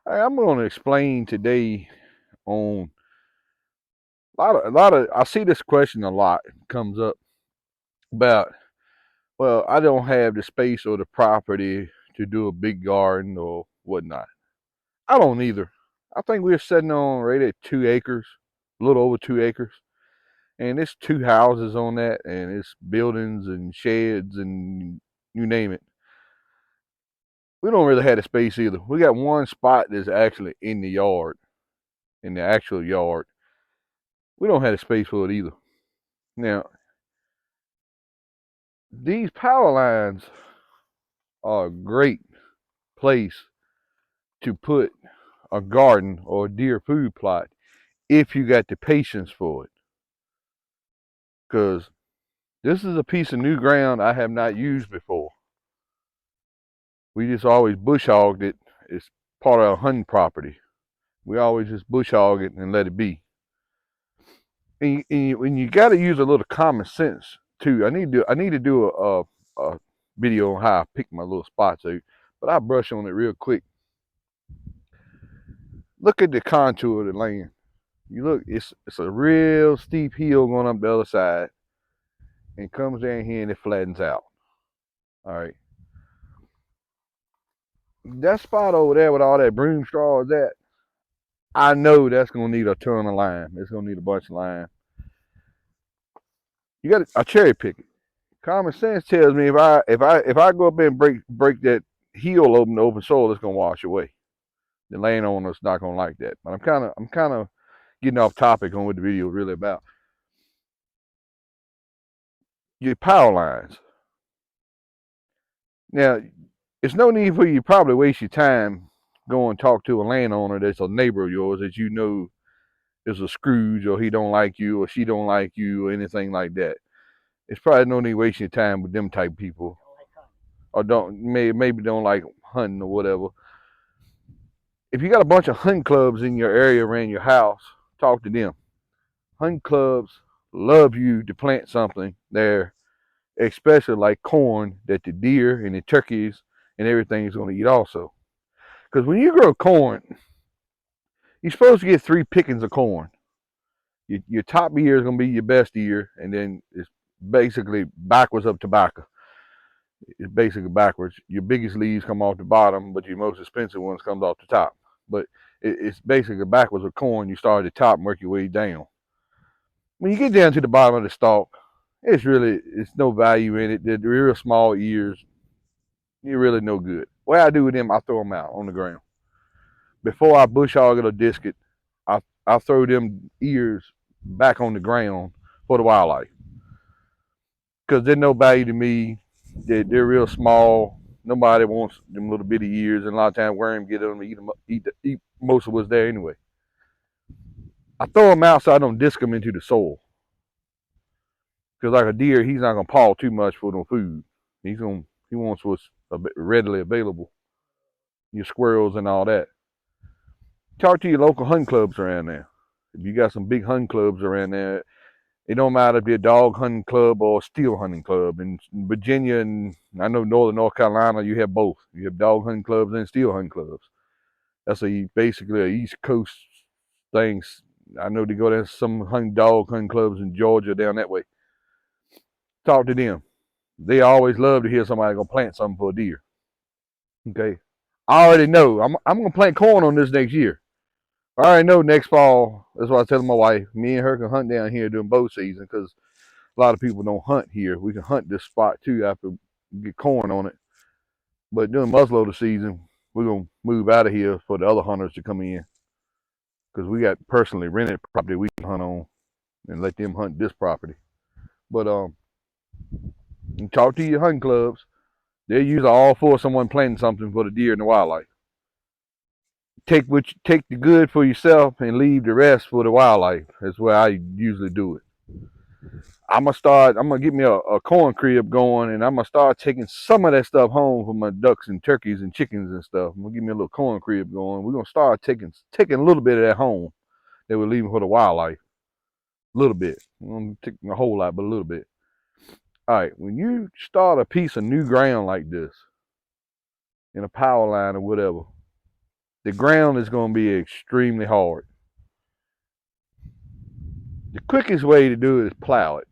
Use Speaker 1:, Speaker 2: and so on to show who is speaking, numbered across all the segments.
Speaker 1: I'm going to explain today on a lot of. I see this question a lot comes up about. Well, I don't have the space or the property to do a big garden or whatnot. I don't either. I think we're sitting on right at 2 acres, a little over 2 acres, and it's two houses on that, and it's buildings and sheds and you name it. We don't really have the space either. We got one spot that's actually in the yard, in the actual yard. We don't have the space for it either. Now, these power lines are a great place to put a garden or a deer food plot if you got the patience for it. Because this is a piece of new ground I have not used before. We just always bush hogged it. It's part of our hunting property. We always just bush hog it and let it be. And you got to use a little common sense too. I need to do a video on how I pick my little spots out, but I'll brush on it real quick. Look at the contour of the land. You look, it's a real steep hill going up the other side, and comes down here and it flattens out. All right, that spot over there with all that broom straw is that. I know that's gonna need a ton of lime. It's gonna need a bunch of lime. You got to cherry pick it. Common sense tells me if I go up there and break that heel open to open soil, it's gonna wash away. The landowner's not gonna like that. But I'm kind of getting off topic on what the video is really about. Your power lines. Now, it's no need for you to probably waste your time going and talk to a landowner that's a neighbor of yours that you know is a Scrooge or he don't like you or she don't like you or anything like that. It's probably no need wasting your time with them type people or maybe don't like hunting or whatever. If you got a bunch of hunting clubs in your area around your house, talk to them. Hunting clubs love you to plant something there, especially like corn that the deer and the turkeys and everything is going to eat also. Because when you grow corn, you're supposed to get 3 pickings of corn. Your top ear is going to be your best ear, and then it's basically backwards of tobacco. It's basically backwards. Your biggest leaves come off the bottom, but your most expensive ones comes off the top. But it's basically backwards of corn. You start at the top and work your way down. When you get down to the bottom of the stalk, it's no value in it. They're real small ears. You're really no good. What I do with them, I throw them out on the ground. Before I bush hog it or disc it, I throw them ears back on the ground for the wildlife because they're no value to me. They're real small. Nobody wants them little bitty ears, and a lot of times worms get them, eat most of what's there anyway. I throw them out so I don't disc them into the soil. Because like a deer, he's not gonna paw too much for no food. He wants what's readily available. Your squirrels and all that. Talk to your local hunting clubs around there. If you got some big hunting clubs around there, it don't matter if you're a dog hunting club or a steel hunting club. In Virginia and I know Northern North Carolina, you have both. You have dog hunting clubs and steel hunting clubs. That's basically a East Coast thing. I know they go to some dog hunting clubs in Georgia down that way. Talk to them. They always love to hear somebody gonna plant something for a deer. Okay, I already know. I'm gonna plant corn on this next year. I already know next fall. That's what I was telling my wife. Me and her can hunt down here during bow season because a lot of people don't hunt here. We can hunt this spot too after we get corn on it. But during muzzleloader season, we're gonna move out of here for the other hunters to come in because we got personally rented property we can hunt on and let them hunt this property. But you talk to your hunting clubs. They're usually all for someone planting something for the deer and the wildlife. Take the good for yourself and leave the rest for the wildlife. That's where I usually do it. I'm gonna get me a corn crib going and I'm gonna start taking some of that stuff home for my ducks and turkeys and chickens and stuff. I'm gonna get me a little corn crib going. We're gonna start taking a little bit of that home that we're leaving for the wildlife. A little bit. I'm gonna take a whole lot, but a little bit. All right, when you start a piece of new ground like this in a power line or whatever, the ground is going to be extremely hard. The quickest way to do it is plow it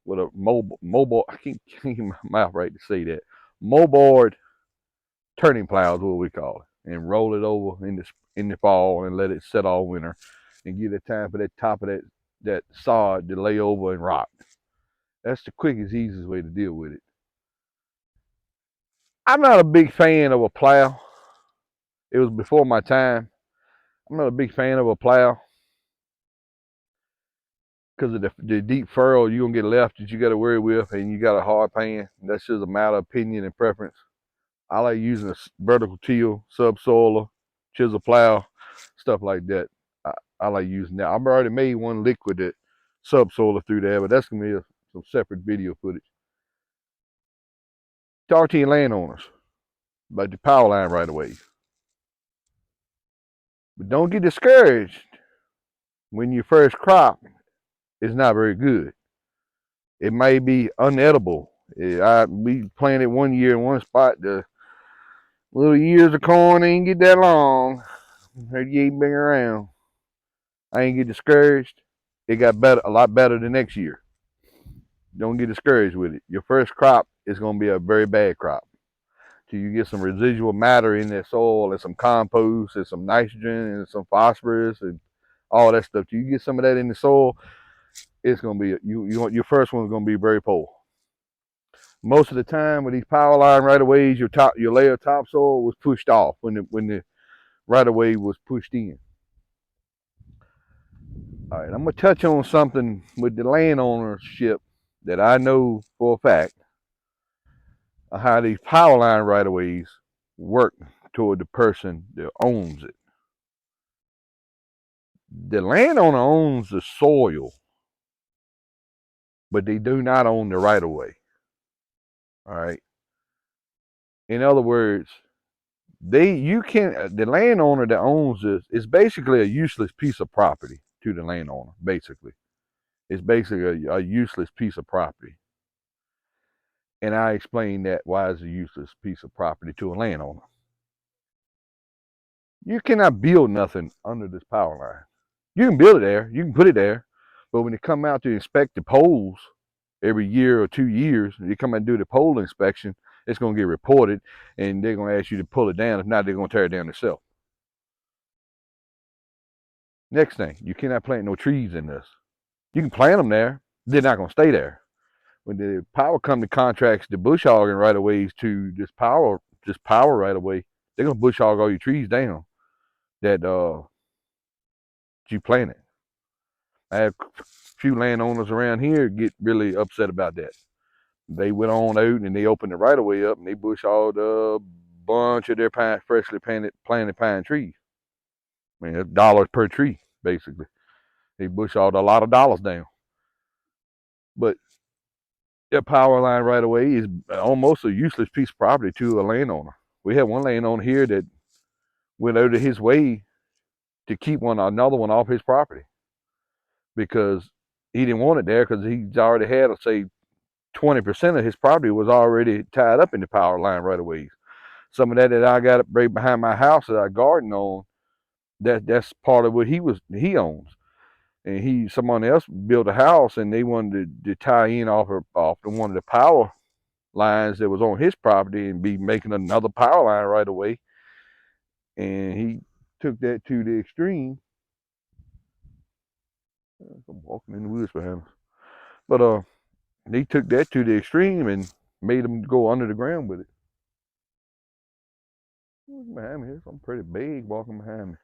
Speaker 1: with a mobile. I can't get my mouth right to say that. Mobile turning plow is what we call it, and roll it over in the fall and let it set all winter, and give it time for that top of that sod to lay over and rot. That's the quickest, easiest way to deal with it. I'm not a big fan of a plow. It was before my time. I'm not a big fan of a plow because of the deep furrow you're gonna get left that you got to worry with, and you got a hard pan. That's just a matter of opinion and preference. I like using a vertical till, subsoiler, chisel plow, stuff like that. I like using that. I've already made one liquid that subsoiler through there, but that's gonna be some separate video footage. Talk to your landowners about the power line right away. But don't get discouraged when your first crop is not very good. It may be unedible. We planted one year in one spot. The little years of corn ain't get that long. Heard you ain't been around. I ain't get discouraged. It got better, a lot better the next year. Don't get discouraged with it. Your first crop is going to be a very bad crop. Till you get some residual matter in that soil and some compost and some nitrogen and some phosphorus and all that stuff. Till you get some of that in the soil, it's going to be your first one's going to be very poor. Most of the time with these power line right of ways, your layer of topsoil was pushed off when the right of way was pushed in. All right, I'm gonna touch on something with the land ownership that I know for a fact of how these power line right of ways work toward the person that owns it. The landowner owns the soil, but they do not own the right of way. All right. In other words, the landowner that owns this is basically a useless piece of property to the landowner. Basically, it's basically a useless piece of property. And I explained that why it's a useless piece of property to a landowner. You cannot build nothing under this power line. You can build it there, you can put it there, but when they come out to inspect the poles every year or 2 years, they come and do the pole inspection, it's going to get reported, and they're going to ask you to pull it down. If not, they're going to tear it down themselves. Next thing, you cannot plant no trees in this. You can plant them there, they're not going to stay there. When the power company contracts the bush hogging right of ways to this power right of way, they're going to bush hog all your trees down that you planted. I have a few landowners around here get really upset about that. They went on out and they opened the right of way up and they bush hogged a bunch of their freshly planted pine trees. I mean, it's dollars per tree, basically. They bush hogged a lot of dollars down. But that power line right of way is almost a useless piece of property to a landowner. We had one landowner here that went out of his way to keep another one off his property because he didn't want it there because he's already had, let's say, 20% of his property was already tied up in the power line right of ways. Some of that I got up right behind my house that I garden on, that's part of what he owns. And someone else built a house and they wanted to tie in off one of the power lines that was on his property and be making another power line right away. And he took that to the extreme. I'm walking in the woods behind us. But he took that to the extreme and made him go under the ground with it. Who's behind me? There's something pretty big walking behind me.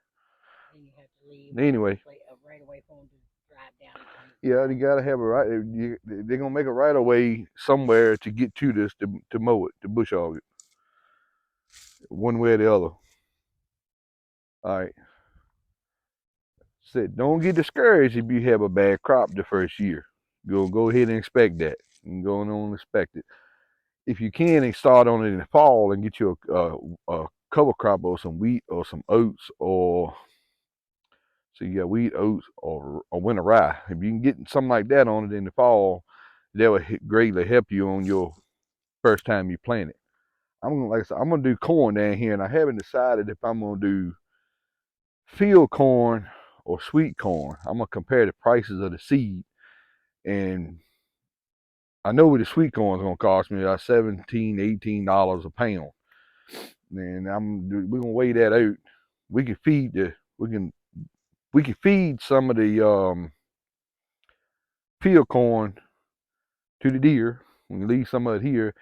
Speaker 1: And you have to leave anyway. Right away for him to drive down. Yeah, you gotta have a right. They're gonna make a right of way somewhere to get to this to mow it, to bush hog it, one way or the other. All right. Said, don't get discouraged if you have a bad crop the first year. Go ahead and inspect that, and go on and inspect it. If you can, and start on it in the fall and get you a cover crop or some wheat or some oats or. So you got wheat, oats, or winter rye. If you can get something like that on it in the fall, that would greatly help you on your first time you plant it. Like I said, I'm gonna do corn down here, and I haven't decided if I'm gonna do field corn or sweet corn. I'm gonna compare the prices of the seed, and I know what the sweet corn is gonna cost me, about $17, $18 a pound. And we're gonna weigh that out. We can feed the we can feed some of the field corn to the deer. We can leave some of it here,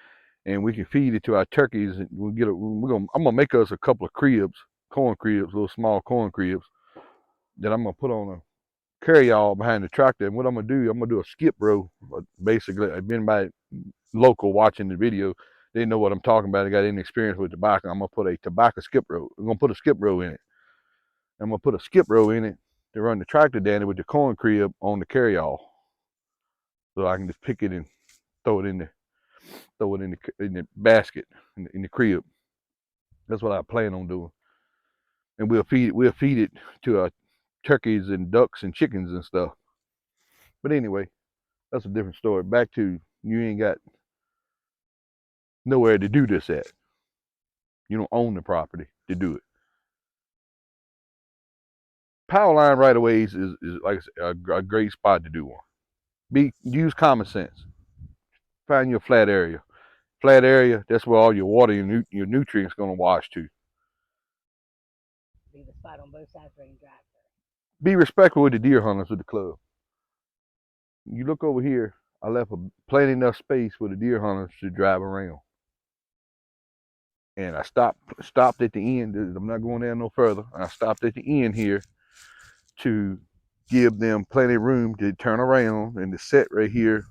Speaker 1: and we can feed it to our turkeys. And I'm gonna make us a couple of cribs, corn cribs, little small corn cribs that I'm gonna put on a carryall behind the tractor. And what I'm gonna do a skip row. Basically, I've been by local watching the video. They know what I'm talking about. They got any experience with tobacco. I'm gonna put a tobacco skip row. I'm gonna put a skip row in it. I'm gonna put a skip row in it to run the tractor down it with the corn crib on the carryall, so I can just pick it and throw it in the in the basket in the crib. That's what I plan on doing, and we'll feed it to our turkeys and ducks and chickens and stuff. But anyway, that's a different story. Back to, you ain't got nowhere to do this at. You don't own the property to do it. Power line right of ways is like I said, a great spot to do one. Use common sense. Find your flat area. Flat area, that's where all your water and your nutrients gonna wash to.
Speaker 2: Leave a spot on both sides where you drive through.
Speaker 1: Be respectful with the deer hunters with the club. You look over here, I left plenty enough space for the deer hunters to drive around. And I stopped at the end. I'm not going down no further. I stopped at the end here to give them plenty of room to turn around and to sit right here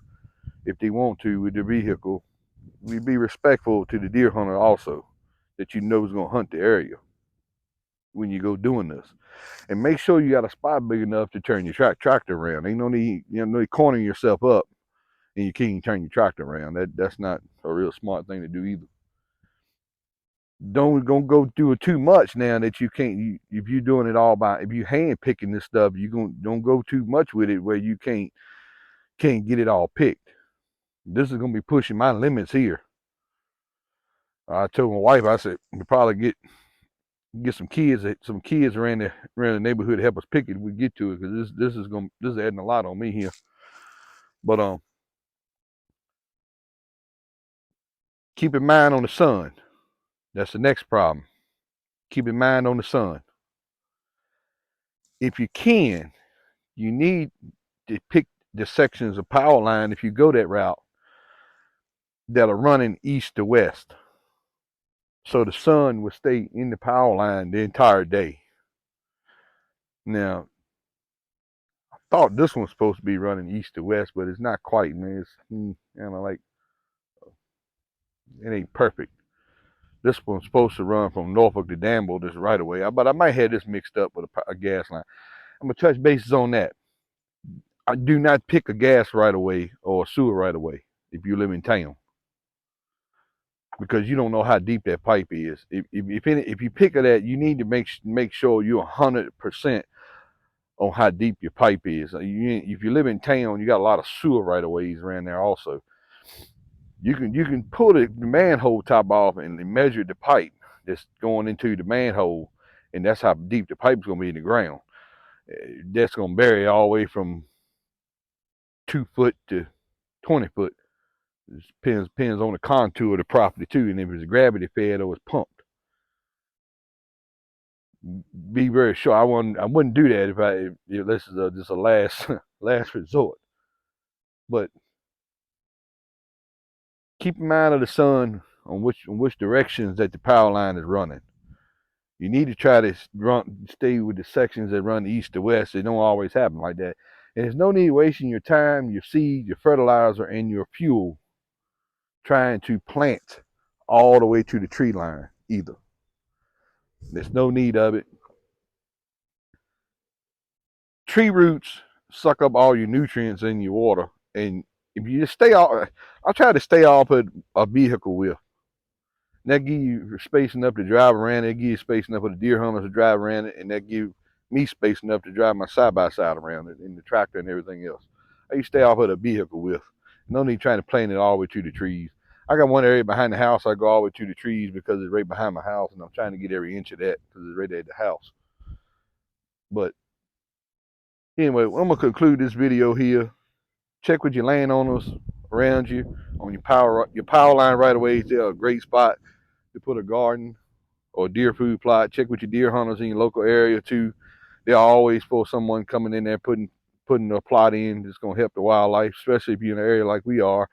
Speaker 1: if they want to with their vehicle. We be respectful to the deer hunter also, that you know is gonna hunt the area when you go doing this. And make sure you got a spot big enough to turn your tractor around. Ain't no need, cornering yourself up and you can't turn your tractor around. That's not a real smart thing to do either. Don't go do it too much now that you can't. If you're doing it all if you hand picking this stuff, don't go too much with it where you can't get it all picked. This is gonna be pushing my limits here. I told my wife, I said we probably get some kids around the neighborhood to help us pick it if we get to it, because this is adding a lot on me here. But keep in mind on the sun. That's the next problem. Keep in mind on the sun. If you can, you need to pick the sections of power line, if you go that route, that are running east to west, so the sun will stay in the power line the entire day. Now, I thought this one's supposed to be running east to west, but it's not quite, man. It's like, it ain't perfect. This one's supposed to run from Norfolk to Danville, this right away. But I might have this mixed up with a gas line. I'm gonna touch bases on that. I do not pick a gas right away or a sewer right away if you live in town, because you don't know how deep that pipe is. If you pick it at, you need to make sure you're 100% on how deep your pipe is. If you live in town, you got a lot of sewer right of ways around there also. You can pull the manhole top off and measure the pipe that's going into the manhole, and that's how deep the pipe's gonna be in the ground. That's gonna vary all the way from 2 foot to 20 foot. It depends on the contour of the property too, and if it's gravity fed or it's pumped. Be very sure. I wouldn't do that if this is just a last last resort. But keep in mind of the sun on which directions that the power line is running. You need to try to stay with the sections that run east to west. It don't always happen like that. And there's no need wasting your time, your seed, your fertilizer, and your fuel trying to plant all the way to the tree line either. There's no need of it. Tree roots suck up all your nutrients in your water, and if you just stay off, I try to stay off a vehicle with. That give you space enough to drive around it. Give you space enough for the deer hunters to drive around it, and that give me space enough to drive my side by side around it in the tractor and everything else. I used to stay off of the vehicle with. No need trying to plant it all the way to the trees. I got one area behind the house I go all the way to the trees because it's right behind my house, and I'm trying to get every inch of that because it's right at the house. But anyway, I'm gonna conclude this video here. Check with your landowners around you on your power line right away. They're a great spot to put a garden or deer food plot. Check with your deer hunters in your local area too. They're always for someone coming in there putting a plot in that's gonna help the wildlife, especially if you're in an area like we are.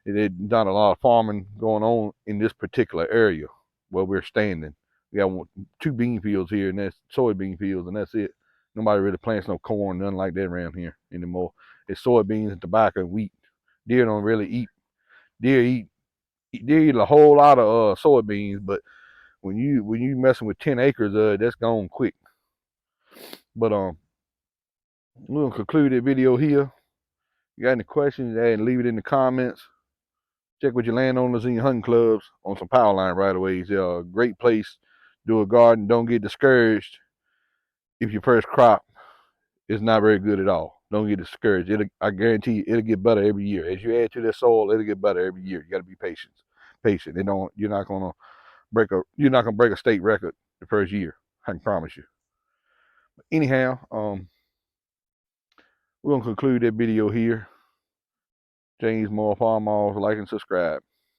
Speaker 1: There's not a lot of farming going on in this particular area where we're standing. We got two bean fields here, and that's soybean fields, and that's it. Nobody really plants no corn, nothing like that around here anymore. It's soybeans and tobacco and wheat. Deer don't really eat. Deer eat. Deer eat a whole lot of soybeans, but when you messing with 10 acres, that's gone quick. But we're gonna conclude the video here. You got any questions? Leave it in the comments. Check with your landowners and your hunting clubs on some power line right of ways. They're a great place. Do a garden. Don't get discouraged if your first crop is not very good at all. Don't get discouraged. I guarantee you, it'll get better every year. As you add to that soil, it'll get better every year. You got to be patient. Patient. You're not gonna break a state record the first year. I can promise you. But anyhow, we're gonna conclude that video here. James Moore Farm Malls. Like and subscribe.